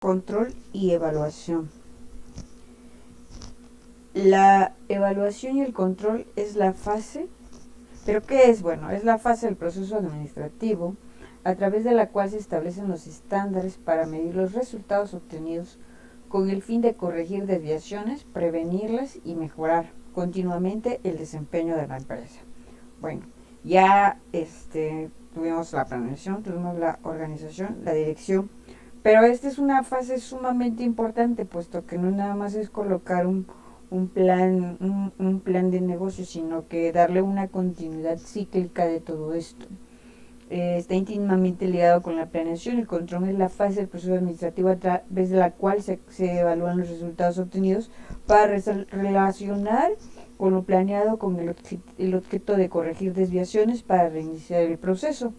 Control y evaluación. La evaluación y el control es la fase, ¿pero qué es? Bueno, es la fase del proceso administrativo a través de la cual se establecen los estándares para medir los resultados obtenidos con el fin de corregir desviaciones, prevenirlas y mejorar continuamente el desempeño de la empresa. Bueno, ya tuvimos la planeación, tuvimos la organización, la dirección, pero esta es una fase sumamente importante, puesto que no nada más es colocar un plan de negocio, sino que darle una continuidad cíclica de todo esto. Está íntimamente ligado con la planeación. El control es la fase del proceso administrativo a través de la cual se evalúan los resultados obtenidos para relacionar con lo planeado con el objeto de corregir desviaciones para reiniciar el proceso.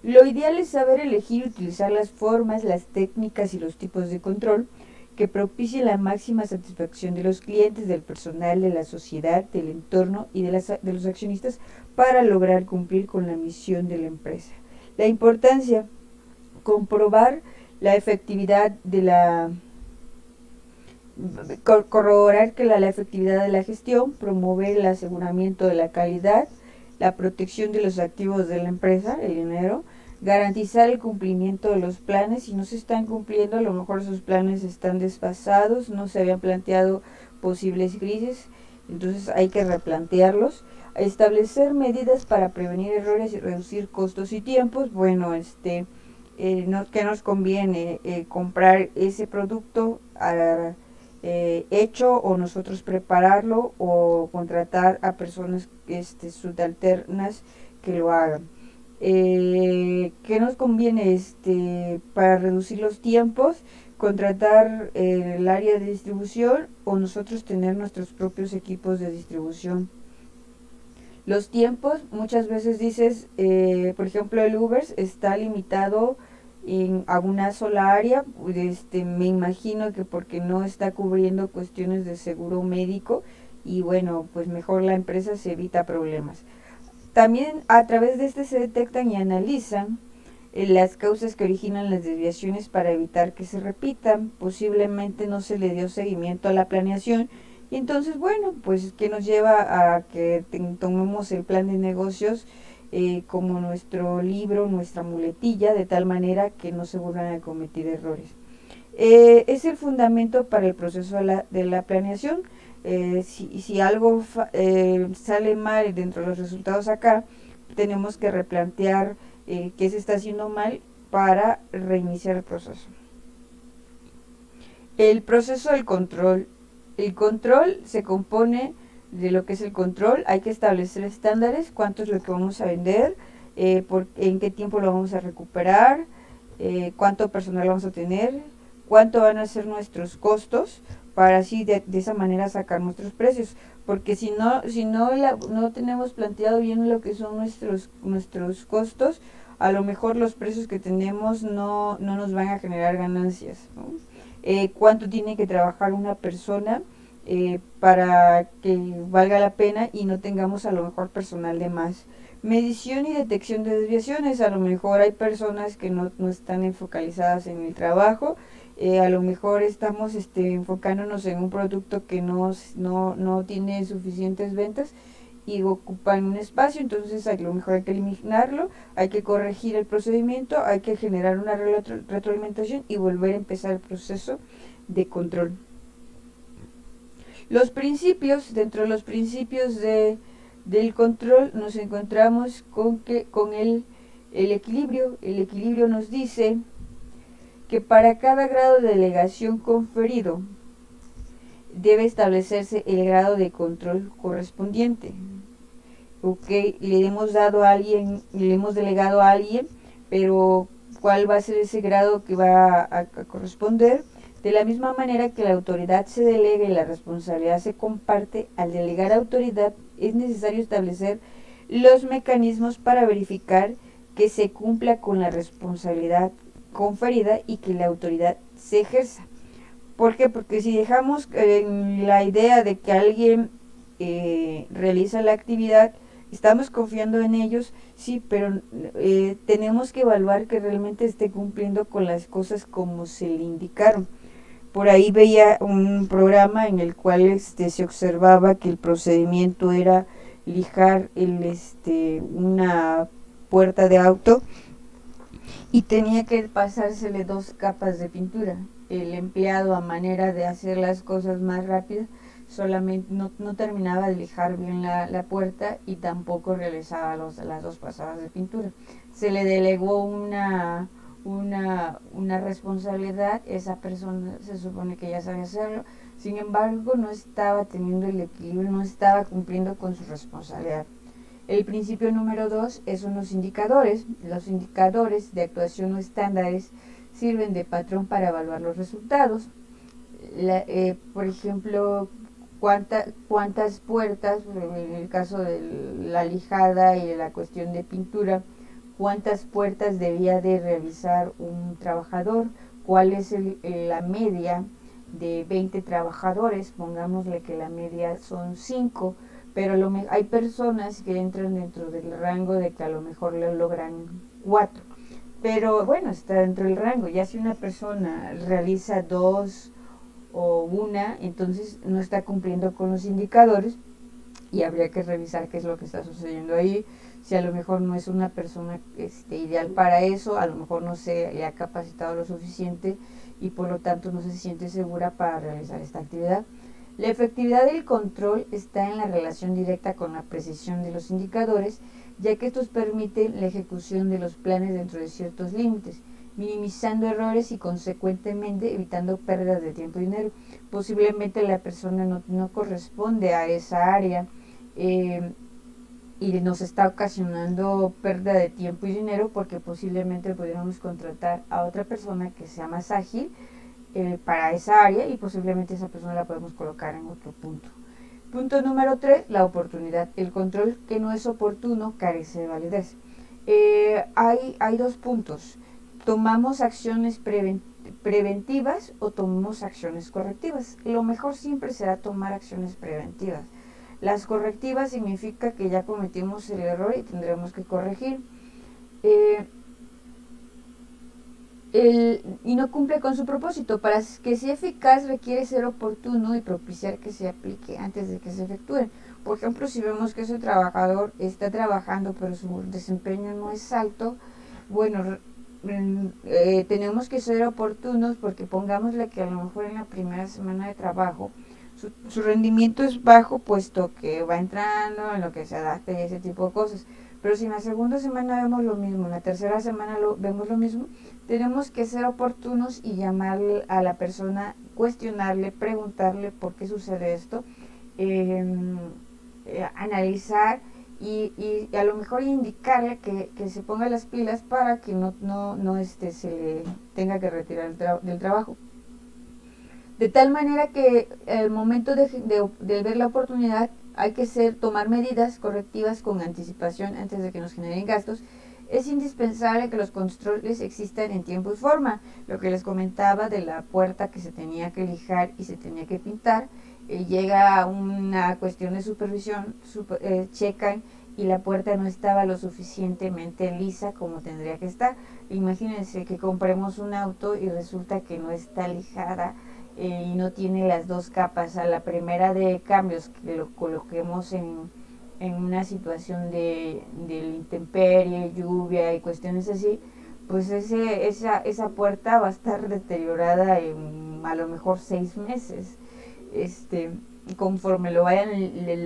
Lo ideal es saber elegir y utilizar las formas, las técnicas y los tipos de control que propicien la máxima satisfacción de los clientes, del personal, de la sociedad, del entorno y de los accionistas para lograr cumplir con la misión de la empresa. La importancia, comprobar la efectividad de la corroborar que la efectividad de la gestión, promover el aseguramiento de la calidad, la protección de los activos de la empresa, el dinero, garantizar el cumplimiento de los planes. Si no se están cumpliendo, a lo mejor esos planes están desfasados, no se habían planteado posibles crisis, entonces hay que replantearlos. Establecer medidas para prevenir errores y reducir costos y tiempos. Bueno, ¿qué nos conviene? Comprar ese producto hecho, o nosotros prepararlo, o contratar a personas subalternas que lo hagan. ¿Qué nos conviene para reducir los tiempos? Contratar el área de distribución, o nosotros tener nuestros propios equipos de distribución. Los tiempos, muchas veces dices, por ejemplo, el Uber está limitado a una sola área. Me imagino que porque no está cubriendo cuestiones de seguro médico, y bueno, pues mejor la empresa se evita problemas. También a través de se detectan y analizan las causas que originan las desviaciones para evitar que se repitan. Posiblemente no se le dio seguimiento a la planeación, y entonces, bueno, pues que nos lleva a que tomemos el plan de negocios como nuestro libro, nuestra muletilla, de tal manera que no se vuelvan a cometer errores. Es el fundamento para el proceso de la planeación. Si algo sale mal dentro de los resultados acá, tenemos que replantear qué se está haciendo mal para reiniciar el proceso. El proceso del control. El control se compone de lo que es el control. Hay que establecer estándares, cuánto es lo que vamos a vender, en qué tiempo lo vamos a recuperar, cuánto personal vamos a tener, cuánto van a ser nuestros costos, para así de esa manera sacar nuestros precios. Porque si no tenemos planteado bien lo que son nuestros costos, a lo mejor los precios que tenemos no nos van a generar ganancias, ¿no? Cuánto tiene que trabajar una persona para que valga la pena y no tengamos a lo mejor personal de más. Medición y detección de desviaciones. A lo mejor hay personas que no están focalizadas en el trabajo. A lo mejor estamos enfocándonos en un producto que no tiene suficientes ventas y ocupan un espacio, entonces a lo mejor hay que eliminarlo, hay que corregir el procedimiento, hay que generar una retroalimentación y volver a empezar el proceso de control. Los principios, dentro de los principios del control nos encontramos con el equilibrio. El equilibrio nos dice que para cada grado de delegación conferido debe establecerse el grado de control correspondiente. Ok, le hemos delegado a alguien, pero ¿cuál va a ser ese grado que va a corresponder? De la misma manera que la autoridad se delega y la responsabilidad se comparte, al delegar autoridad es necesario establecer los mecanismos para verificar que se cumpla con la responsabilidad conferida y que la autoridad se ejerza. ¿Por qué? Porque si dejamos la idea de que alguien realiza la actividad, estamos confiando en ellos, sí, pero tenemos que evaluar que realmente esté cumpliendo con las cosas como se le indicaron. Por ahí veía un programa en el cual se observaba que el procedimiento era lijar una puerta de auto y tenía que pasársele 2 capas de pintura. El empleado, a manera de hacer las cosas más rápidas, solamente no terminaba de lijar bien la puerta y tampoco realizaba las 2 pasadas de pintura. Se le delegó una responsabilidad, esa persona se supone que ya sabe hacerlo, sin embargo no estaba teniendo el equilibrio, no estaba cumpliendo con su responsabilidad. El principio número 2 son los indicadores. Los indicadores de actuación o estándares sirven de patrón para evaluar los resultados. Por ejemplo, cuántas puertas, en el caso de la lijada y de la cuestión de pintura, cuántas puertas debía de realizar un trabajador, cuál es la media de 20 trabajadores, pongámosle que la media son 5, pero hay personas que entran dentro del rango de que a lo mejor le logran 4, pero bueno, está dentro del rango. Ya si una persona realiza 2 o 1, entonces no está cumpliendo con los indicadores y habría que revisar qué es lo que está sucediendo ahí. Si a lo mejor no es una persona ideal para eso, a lo mejor no se le ha capacitado lo suficiente y por lo tanto no se siente segura para realizar esta actividad. La efectividad del control está en la relación directa con la precisión de los indicadores, ya que estos permiten la ejecución de los planes dentro de ciertos límites, minimizando errores y consecuentemente evitando pérdidas de tiempo y dinero. Posiblemente la persona no corresponde a esa área y nos está ocasionando pérdida de tiempo y dinero, porque posiblemente pudiéramos contratar a otra persona que sea más ágil para esa área y posiblemente esa persona la podemos colocar en otro punto. Punto número 3, la oportunidad. El control que no es oportuno carece de validez. Hay 2 puntos. Tomamos acciones preventivas o tomamos acciones correctivas. Lo mejor siempre será tomar acciones preventivas. Las correctivas significa que ya cometimos el error y tendremos que corregir. Y no cumple con su propósito. Para que sea eficaz requiere ser oportuno y propiciar que se aplique antes de que se efectúe. Por ejemplo, si vemos que ese trabajador está trabajando pero su desempeño no es alto, bueno, tenemos que ser oportunos, porque pongámosle que a lo mejor en la primera semana de trabajo su rendimiento es bajo, puesto que va entrando en lo que se adapta y ese tipo de cosas. Pero si en la segunda semana vemos lo mismo, en la tercera semana vemos lo mismo, tenemos que ser oportunos y llamarle a la persona, cuestionarle, preguntarle por qué sucede esto, analizar y a lo mejor indicarle que se ponga las pilas para que no se le tenga que retirar del trabajo. De tal manera que al momento de ver la oportunidad hay que tomar medidas correctivas con anticipación antes de que nos generen gastos. Es indispensable que los controles existan en tiempo y forma. Lo que les comentaba de la puerta que se tenía que lijar y se tenía que pintar, llega una cuestión de supervisión, checan y la puerta no estaba lo suficientemente lisa como tendría que estar. Imagínense que compremos un auto y resulta que no está lijada y no tiene las 2 capas. A la primera de cambios que lo coloquemos en una situación de intemperie, lluvia y cuestiones así, pues esa puerta va a estar deteriorada en a lo mejor 6 meses. Conforme lo vayan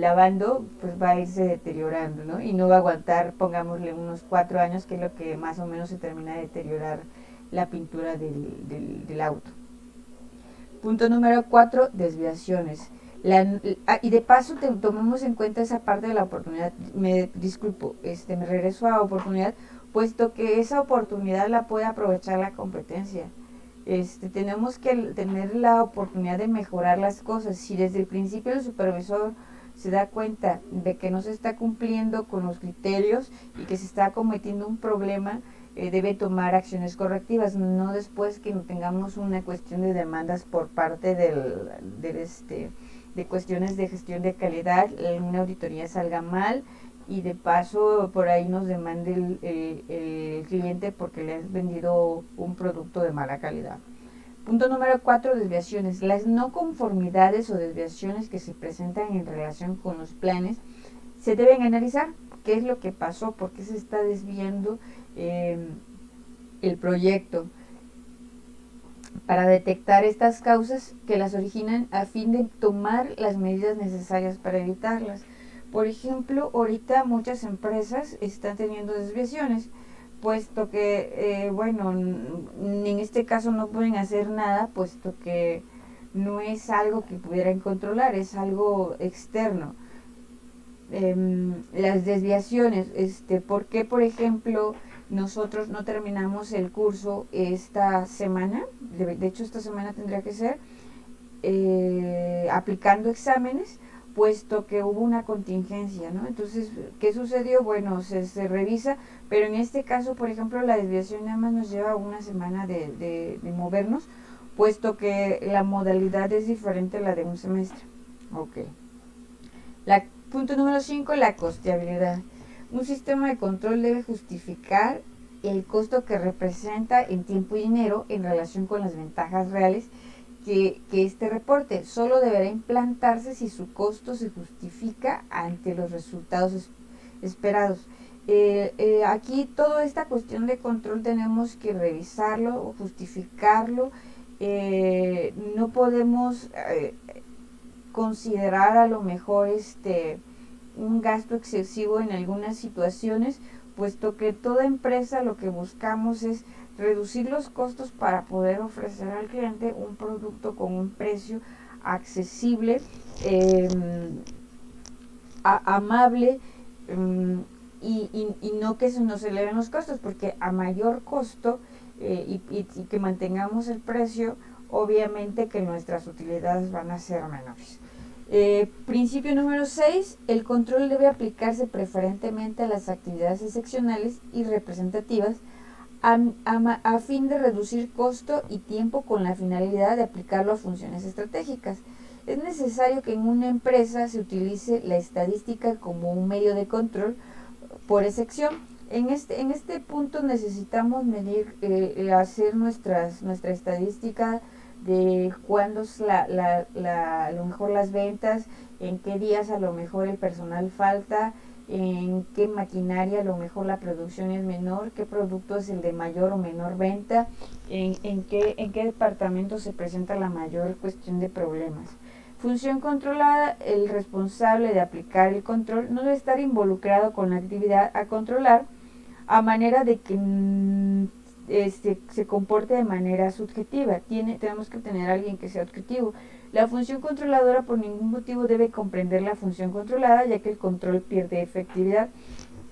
lavando, pues va a irse deteriorando, ¿no? Y no va a aguantar, pongámosle, unos 4 años, que es lo que más o menos se termina de deteriorar la pintura del auto. Punto número 4, desviaciones. Y de paso tomamos en cuenta esa parte de la oportunidad. Me regreso a oportunidad, puesto que esa oportunidad la puede aprovechar la competencia. Tenemos que tener la oportunidad de mejorar las cosas. Si desde el principio el supervisor se da cuenta de que no se está cumpliendo con los criterios y que se está cometiendo un problema, debe tomar acciones correctivas, no después que tengamos una cuestión de demandas por parte de cuestiones de gestión de calidad, una auditoría salga mal y de paso por ahí nos demande el cliente porque le has vendido un producto de mala calidad. Punto número 4, desviaciones. Las no conformidades o desviaciones que se presentan en relación con los planes se deben analizar. ¿Qué es lo que pasó? ¿Por qué se está desviando el proyecto? Para detectar estas causas que las originan a fin de tomar las medidas necesarias para evitarlas. Por ejemplo, ahorita muchas empresas están teniendo desviaciones, puesto que, bueno, en este caso no pueden hacer nada, puesto que no es algo que pudieran controlar, es algo externo. Las desviaciones, ¿por qué, por ejemplo, nosotros no terminamos el curso esta semana? De hecho, esta semana tendría que ser aplicando exámenes, puesto que hubo una contingencia, ¿no? Entonces, ¿qué sucedió? Bueno, se revisa, pero en este caso, por ejemplo, la desviación nada más nos lleva una semana de movernos, puesto que la modalidad es diferente a la de un semestre. Ok. Punto número 5, la costeabilidad. Un sistema de control debe justificar el costo que representa en tiempo y dinero en relación con las ventajas reales que este reporte. Solo deberá implantarse si su costo se justifica ante los resultados esperados. Aquí toda esta cuestión de control tenemos que revisarlo o justificarlo. No podemos considerar a lo mejor un gasto excesivo en algunas situaciones, puesto que toda empresa lo que buscamos es reducir los costos para poder ofrecer al cliente un producto con un precio accesible, amable, y no que se nos eleven los costos, porque a mayor costo y que mantengamos el precio, obviamente que nuestras utilidades van a ser menores. Principio número 6, el control debe aplicarse preferentemente a las actividades excepcionales y representativas a fin de reducir costo y tiempo con la finalidad de aplicarlo a funciones estratégicas. Es necesario que en una empresa se utilice la estadística como un medio de control por excepción. En este punto necesitamos medir, hacer nuestra estadística de cuándo es a lo mejor las ventas, en qué días a lo mejor el personal falta, en qué maquinaria a lo mejor la producción es menor, qué producto es el de mayor o menor venta, en qué departamento se presenta la mayor cuestión de problemas. Función controlada, el responsable de aplicar el control no debe estar involucrado con la actividad a controlar, a manera de que se comporte de manera subjetiva. Tenemos que tener a alguien que sea objetivo. La función controladora por ningún motivo debe comprender la función controlada, ya que el control pierde efectividad.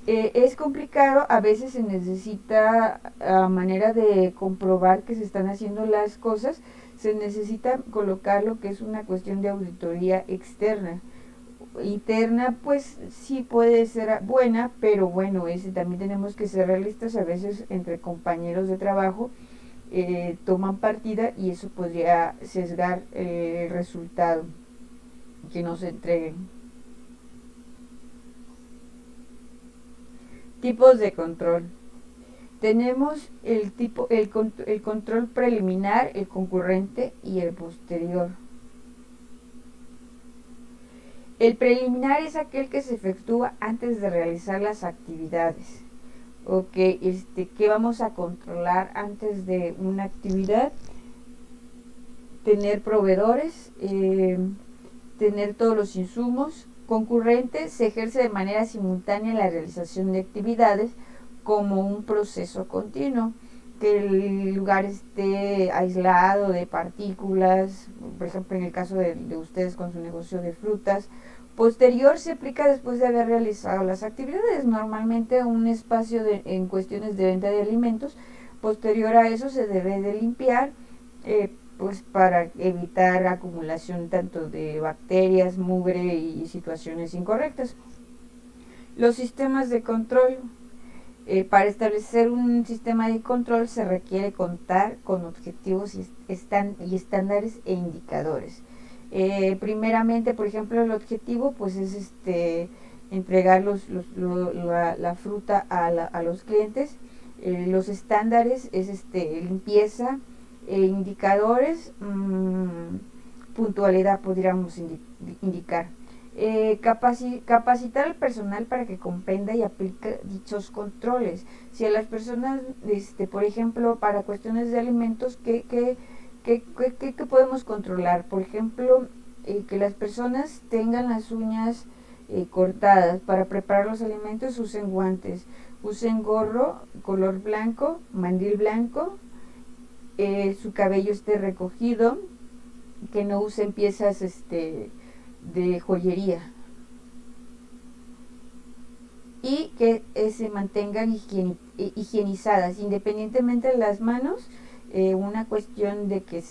Es complicado, a veces se necesita, a manera de comprobar que se están haciendo las cosas, se necesita colocar lo que es una cuestión de auditoría externa. Interna pues sí puede ser buena, pero bueno, también tenemos que ser realistas. A veces entre compañeros de trabajo toman partida y eso podría sesgar el resultado que nos entreguen. Tipos de control. Tenemos el control preliminar, el concurrente y el posterior. El preliminar es aquel que se efectúa antes de realizar las actividades. Ok, ¿qué vamos a controlar antes de una actividad? Tener proveedores, tener todos los insumos. Concurrente, se ejerce de manera simultánea la realización de actividades como un proceso continuo, que el lugar esté aislado de partículas, por ejemplo en el caso de ustedes con su negocio de frutas. Posterior se aplica después de haber realizado las actividades, normalmente un espacio en cuestiones de venta de alimentos. Posterior a eso se debe de limpiar, pues para evitar acumulación tanto de bacterias, mugre y situaciones incorrectas. Los sistemas de control. Para establecer un sistema de control se requiere contar con objetivos y estándares e indicadores. Primeramente, por ejemplo, el objetivo pues es entregar la fruta a los clientes. Los estándares es limpieza, indicadores, puntualidad podríamos indicar. Capacitar al personal para que comprenda y aplique dichos controles. Si a las personas, por ejemplo, para cuestiones de alimentos, ¿qué podemos controlar? Por ejemplo, que las personas tengan las uñas cortadas. Para preparar los alimentos usen guantes, usen gorro color blanco, mandil blanco, su cabello esté recogido, que no usen piezas de joyería y que se mantengan higienizadas, independientemente de las manos, una cuestión de que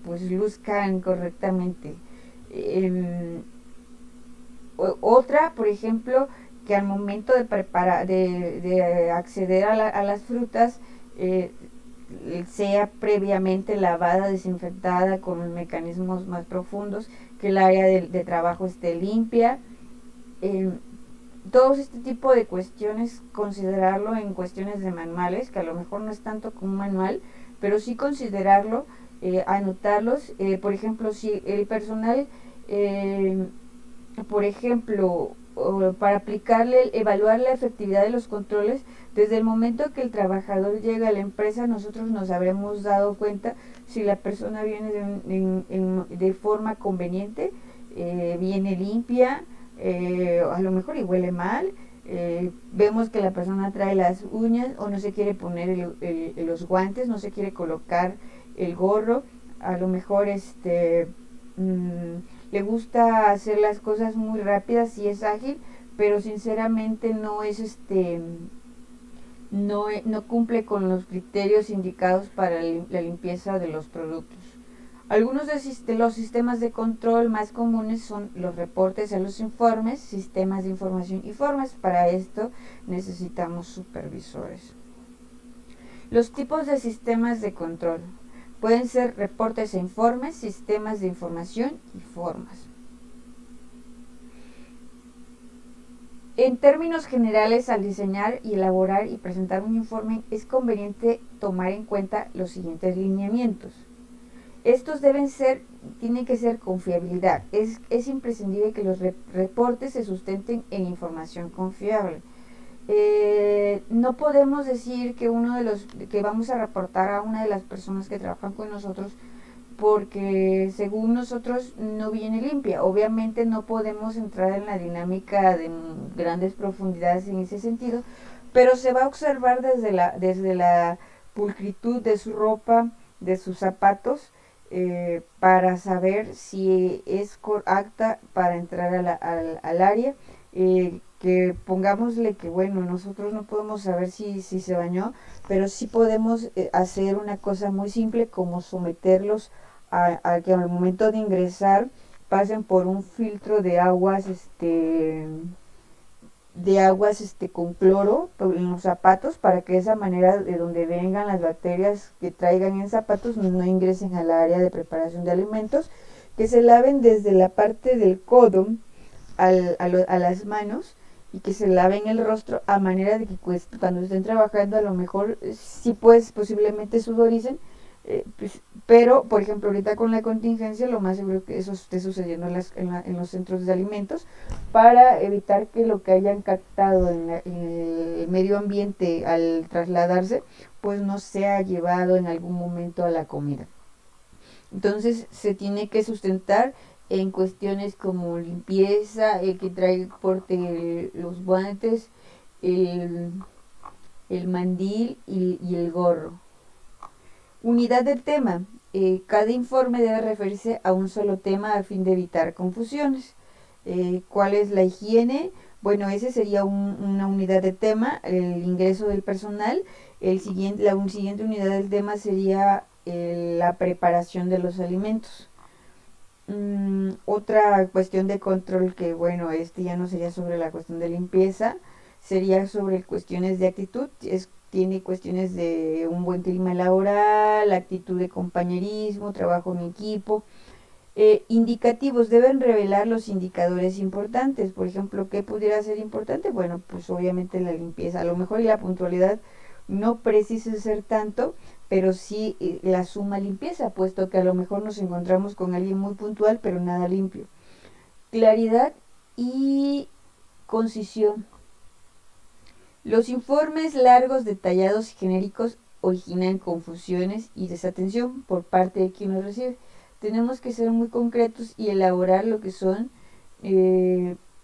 pues luzcan correctamente. Otra, por ejemplo, que al momento de preparar, de acceder a las frutas, sea previamente lavada, desinfectada con mecanismos más profundos, que el área de trabajo esté limpia. Todo este tipo de cuestiones, considerarlo en cuestiones de manuales, que a lo mejor no es tanto como un manual, pero sí considerarlo, anotarlos. Por ejemplo, si el personal, por ejemplo, para evaluar la efectividad de los controles, desde el momento que el trabajador llega a la empresa, nosotros nos habremos dado cuenta si la persona viene de forma conveniente, viene limpia, a lo mejor y huele mal, vemos que la persona trae las uñas o no se quiere poner los guantes, no se quiere colocar el gorro, a lo mejor le gusta hacer las cosas muy rápidas y es ágil, pero sinceramente no es no cumple con los criterios indicados para la limpieza de los productos. Algunos de los sistemas de control más comunes son los reportes a los informes, sistemas de información y formas. Para esto necesitamos supervisores. Los tipos de sistemas de control pueden ser reportes e informes, sistemas de información y formas. En términos generales, al diseñar y elaborar y presentar un informe, es conveniente tomar en cuenta los siguientes lineamientos. Estos tienen que ser con fiabilidad. Es imprescindible que los reportes se sustenten en información confiable. No podemos decir que que vamos a reportar a una de las personas que trabajan con nosotros porque según nosotros no viene limpia. Obviamente no podemos entrar en la dinámica de grandes profundidades en ese sentido, pero se va a observar desde la pulcritud de su ropa, de sus zapatos, para saber si es apta para entrar al área. Que pongámosle que bueno, nosotros no podemos saber si se bañó, pero sí podemos hacer una cosa muy simple como someterlos a que al momento de ingresar pasen por un filtro de aguas con cloro en los zapatos, para que de esa manera de donde vengan las bacterias que traigan en zapatos no ingresen al área de preparación de alimentos. Que se laven desde la parte del codo a las manos y que se laven el rostro, a manera de que pues, cuando estén trabajando a lo mejor sí pues posiblemente sudoricen, pero por ejemplo ahorita con la contingencia lo más seguro que eso esté sucediendo en los centros de alimentos, para evitar que lo que hayan captado en el medio ambiente al trasladarse pues no sea llevado en algún momento a la comida. Entonces se tiene que sustentar en cuestiones como limpieza, el que porte los guantes, el mandil y el gorro. Unidad del tema. Cada informe debe referirse a un solo tema a fin de evitar confusiones. ¿Cuál es la higiene? Bueno, ese sería una unidad de tema, el ingreso del personal. La siguiente unidad del tema sería la preparación de los alimentos. Otra cuestión de control que, bueno, ya no sería sobre la cuestión de limpieza, sería sobre cuestiones de actitud. Tiene cuestiones de un buen clima laboral, actitud de compañerismo, trabajo en equipo. Indicativos, deben revelar los indicadores importantes. Por ejemplo, ¿qué pudiera ser importante? Bueno, pues obviamente la limpieza. A lo mejor y la puntualidad no precisa ser tanto, pero sí la suma limpieza, puesto que a lo mejor nos encontramos con alguien muy puntual, pero nada limpio. Claridad y concisión. Los informes largos, detallados y genéricos originan confusiones y desatención por parte de quien los recibe. Tenemos que ser muy concretos y elaborar lo que son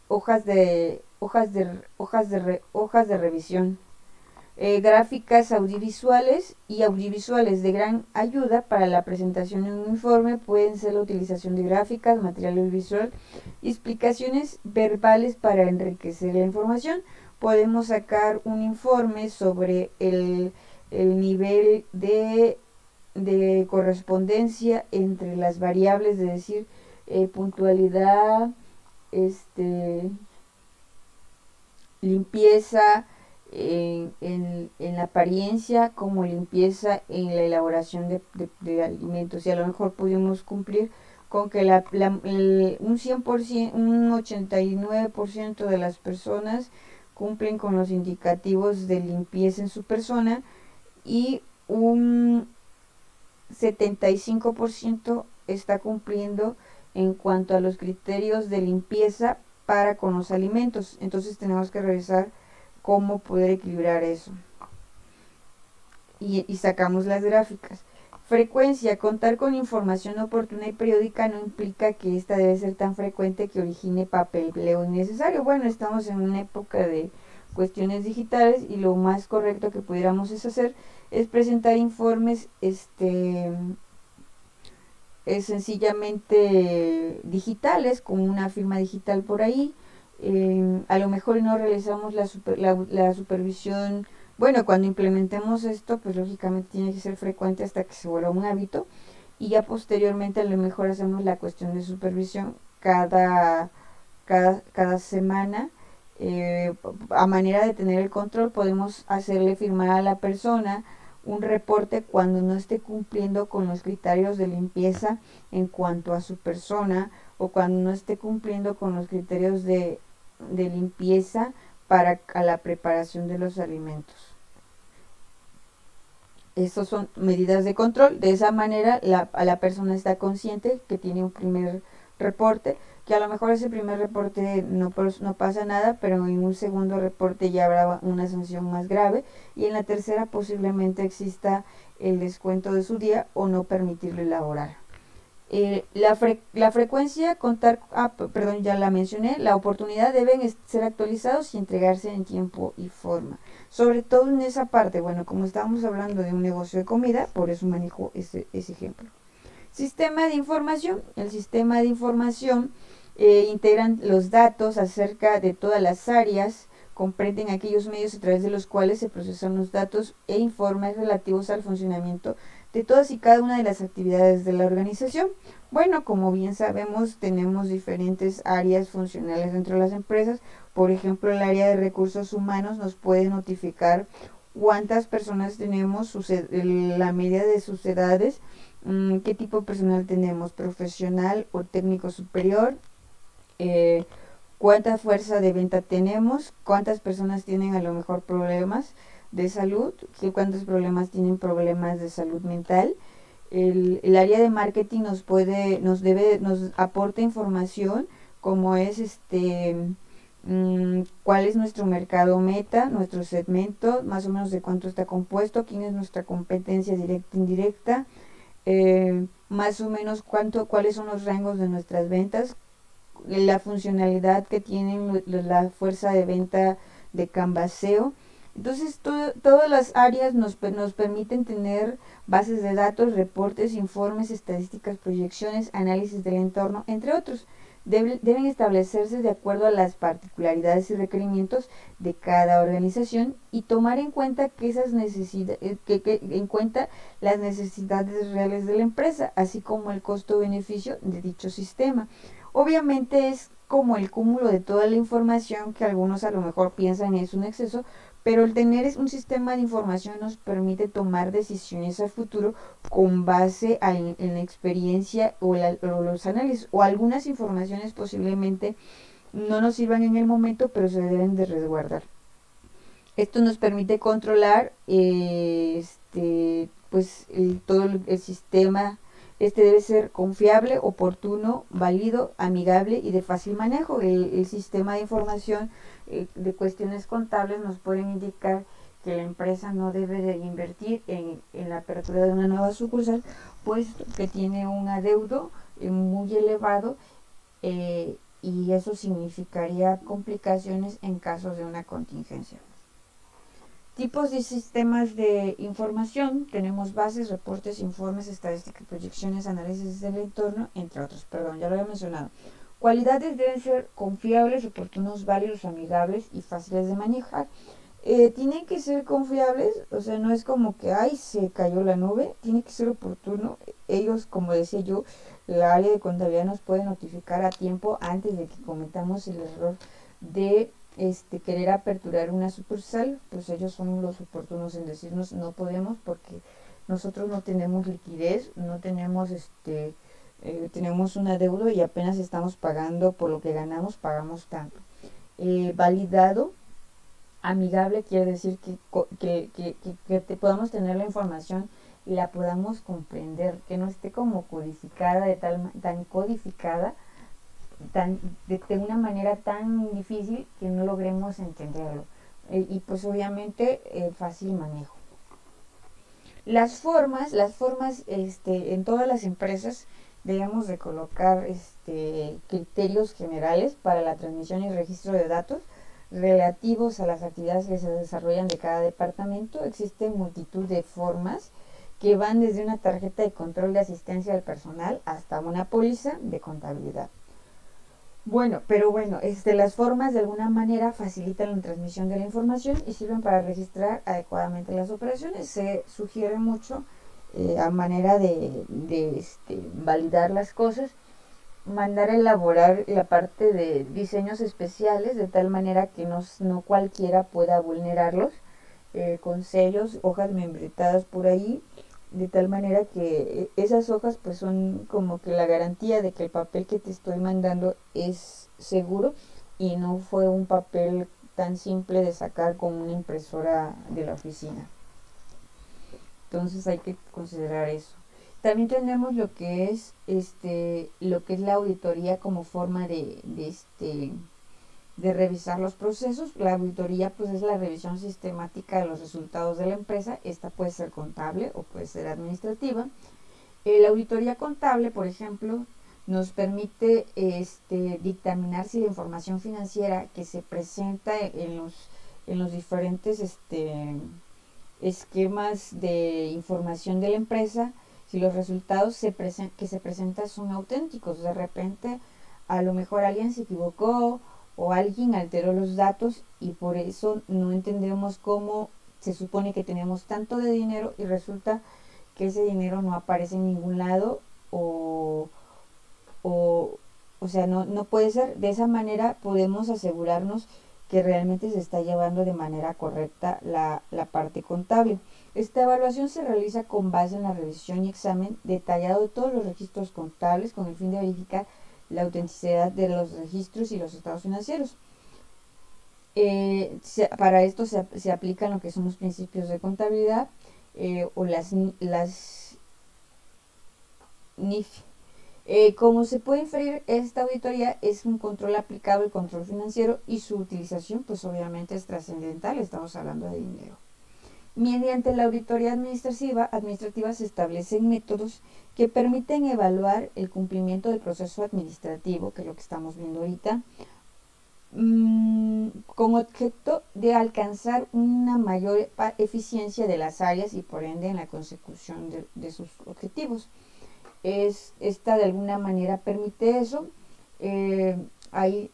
hojas de revisión. Gráficas audiovisuales y audiovisuales de gran ayuda para la presentación de un informe pueden ser la utilización de gráficas, material audiovisual y explicaciones verbales para enriquecer la información. Podemos sacar un informe sobre el nivel de correspondencia entre las variables, de decir, puntualidad, limpieza en la apariencia, como limpieza en la elaboración de alimentos. Y a lo mejor pudimos cumplir con que un 100%, un 89% de las personas cumplen con los indicativos de limpieza en su persona y un 75% está cumpliendo en cuanto a los criterios de limpieza para con los alimentos. Entonces tenemos que revisar cómo poder equilibrar eso. Y sacamos las gráficas. Frecuencia. Contar con información oportuna y periódica no implica que esta debe ser tan frecuente que origine papeleo innecesario. Bueno, estamos en una época de cuestiones digitales y lo más correcto que pudiéramos hacer es presentar informes sencillamente digitales, con una firma digital por ahí. A lo mejor no realizamos la supervisión. Bueno, cuando implementemos esto, pues lógicamente tiene que ser frecuente hasta que se vuelva un hábito, y ya posteriormente a lo mejor hacemos la cuestión de supervisión cada semana. A manera de tener el control, podemos hacerle firmar a la persona un reporte cuando no esté cumpliendo con los criterios de limpieza en cuanto a su persona, o cuando no esté cumpliendo con los criterios de limpieza para la preparación de los alimentos. Estas son medidas de control. De esa manera la persona está consciente que tiene un primer reporte, que a lo mejor ese primer reporte no pasa nada, pero en un segundo reporte ya habrá una sanción más grave, y en la tercera posiblemente exista el descuento de su día o no permitirle elaborar. La frecuencia, ya la mencioné. La oportunidad deben ser actualizados y entregarse en tiempo y forma. Sobre todo en esa parte, bueno, como estábamos hablando de un negocio de comida, por eso manejo ese ejemplo. Sistema de información. El sistema de información integran los datos acerca de todas las áreas, comprenden aquellos medios a través de los cuales se procesan los datos e informes relativos al funcionamiento de todas y cada una de las actividades de la organización. Bueno, como bien sabemos, tenemos diferentes áreas funcionales dentro de las empresas. Por ejemplo, el área de recursos humanos nos puede notificar cuántas personas tenemos, la media de sus edades, qué tipo de personal tenemos, profesional o técnico superior, cuánta fuerza de venta tenemos, cuántas personas tienen a lo mejor problemas de salud, cuántos problemas tienen problemas de salud mental. El área de marketing nos aporta información como es cuál es nuestro mercado meta, nuestro segmento, más o menos de cuánto está compuesto, quién es nuestra competencia directa e indirecta, más o menos cuáles son los rangos de nuestras ventas, la funcionalidad que tienen la fuerza de venta de Canvaseo. Entonces todas las áreas nos permiten tener bases de datos, reportes, informes, estadísticas, proyecciones, análisis del entorno, entre otros. Deben establecerse de acuerdo a las particularidades y requerimientos de cada organización, y tomar en cuenta en cuenta las necesidades reales de la empresa, así como el costo-beneficio de dicho sistema. Obviamente es como el cúmulo de toda la información, que algunos a lo mejor piensan es un exceso, Pero el tener un sistema de información nos permite tomar decisiones a futuro con base en la experiencia o los análisis o algunas informaciones posiblemente no nos sirvan en el momento, pero se deben de resguardar. Esto nos permite controlar pues todo el sistema. Este debe ser confiable, oportuno, válido, amigable y de fácil manejo. El sistema de información de cuestiones contables nos pueden indicar que la empresa no debe de invertir en la apertura de una nueva sucursal, puesto que tiene un adeudo muy elevado, y eso significaría complicaciones en casos de una contingencia. Tipos de sistemas de información: tenemos bases, reportes, informes, estadísticas, proyecciones, análisis del entorno, entre otros. Perdón, ya lo había mencionado. Cualidades: deben ser confiables, oportunos, válidos, amigables y fáciles de manejar. Tienen que ser confiables, o sea, no es como que, ay, se cayó la nube, tiene que ser oportuno. Ellos, como decía yo, la área de contabilidad nos puede notificar a tiempo antes de que cometamos el error de querer aperturar una sucursal. Pues ellos son los oportunos en decirnos no podemos porque nosotros no tenemos liquidez, no tenemos tenemos un adeudo y apenas estamos pagando por lo que ganamos, pagamos tanto. Validado. Amigable quiere decir que podamos tener la información y la podamos comprender, que no esté como codificada, tan codificada, de una manera tan difícil que no logremos entenderlo. Y pues obviamente fácil manejo. Las formas en todas las empresas debemos de colocar criterios generales para la transmisión y registro de datos relativos a las actividades que se desarrollan de cada departamento. Existen multitud de formas que van desde una tarjeta de control de asistencia al personal hasta una póliza de contabilidad. Pero las formas de alguna manera facilitan la transmisión de la información y sirven para registrar adecuadamente las operaciones. Se sugiere mucho a manera de validar las cosas, mandar a elaborar la parte de diseños especiales de tal manera que no cualquiera pueda vulnerarlos, con sellos, hojas membretadas por ahí, de tal manera que esas hojas pues son como que la garantía de que el papel que te estoy mandando es seguro y no fue un papel tan simple de sacar con una impresora de la oficina. Entonces hay que considerar eso. También tenemos lo que es la auditoría como forma de revisar los procesos. La auditoría pues es la revisión sistemática de los resultados de la empresa. Esta puede ser contable o puede ser administrativa. La auditoría contable, por ejemplo, nos permite dictaminar si la información financiera que se presenta en los diferentes esquemas de información de la empresa, si los resultados que se presentan son auténticos. De repente a lo mejor alguien se equivocó o alguien alteró los datos y por eso no entendemos cómo se supone que tenemos tanto de dinero y resulta que ese dinero no aparece en ningún lado, o sea, no puede ser. De esa manera podemos asegurarnos que realmente se está llevando de manera correcta la parte contable. Esta evaluación se realiza con base en la revisión y examen detallado de todos los registros contables con el fin de verificar la autenticidad de los registros y los estados financieros. Para esto se aplican lo que son los principios de contabilidad, o las NIF. Como se puede inferir, esta auditoría es un control aplicable al control financiero y su utilización pues obviamente es trascendental. Estamos hablando de dinero. Mediante la auditoría administrativa se establecen métodos que permiten evaluar el cumplimiento del proceso administrativo, que es lo que estamos viendo ahorita, con objeto de alcanzar una mayor eficiencia de las áreas y por ende en la consecución de sus objetivos. Esta de alguna manera permite eso. Ahí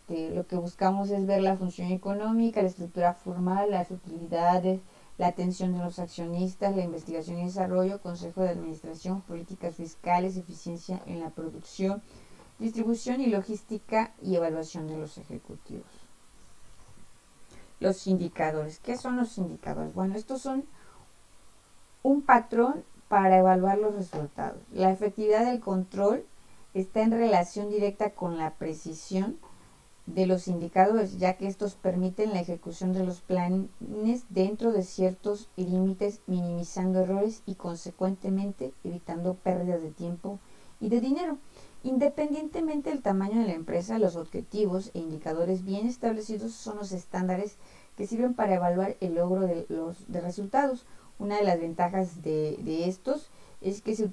lo que buscamos es ver la función económica, la estructura formal, las utilidades, la atención de los accionistas, la investigación y desarrollo, consejo de administración, políticas fiscales, eficiencia en la producción, distribución y logística y evaluación de los ejecutivos. los indicadores. ¿Qué son los indicadores? Bueno, estos son un patrón para evaluar los resultados. La efectividad del control está en relación directa con la precisión de los indicadores, ya que estos permiten la ejecución de los planes dentro de ciertos límites, minimizando errores y consecuentemente evitando pérdidas de tiempo y de dinero. Independientemente del tamaño de la empresa, los objetivos e indicadores bien establecidos son los estándares que sirven para evaluar el logro de resultados. Una de las ventajas de estos es que se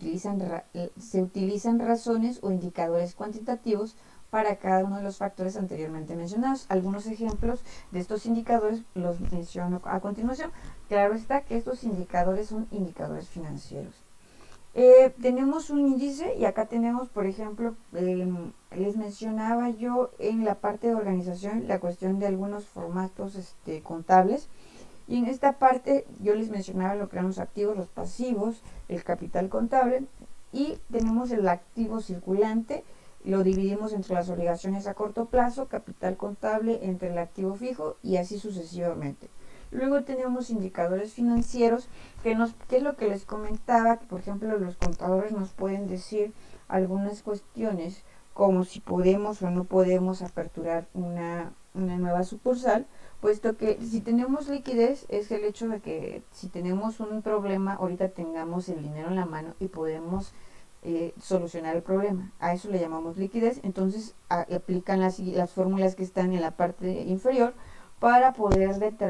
utilizan razones o indicadores cuantitativos para cada uno de los factores anteriormente mencionados. Algunos ejemplos de estos indicadores los menciono a continuación. Claro está que estos indicadores son indicadores financieros. Tenemos un índice y acá tenemos, por ejemplo, les mencionaba yo en la parte de organización la cuestión de algunos formatos contables. Y en esta parte yo les mencionaba lo que eran los activos, los pasivos, el capital contable, y tenemos el activo circulante, lo dividimos entre las obligaciones a corto plazo, capital contable entre el activo fijo y así sucesivamente. Luego tenemos indicadores financieros, que es lo que les comentaba, que por ejemplo los contadores nos pueden decir algunas cuestiones como si podemos o no podemos aperturar una nueva sucursal, puesto que si tenemos liquidez es el hecho de que si tenemos un problema ahorita tengamos el dinero en la mano y podemos solucionar el problema. A eso le llamamos liquidez. Entonces aplican las fórmulas que están en la parte inferior para poder determinar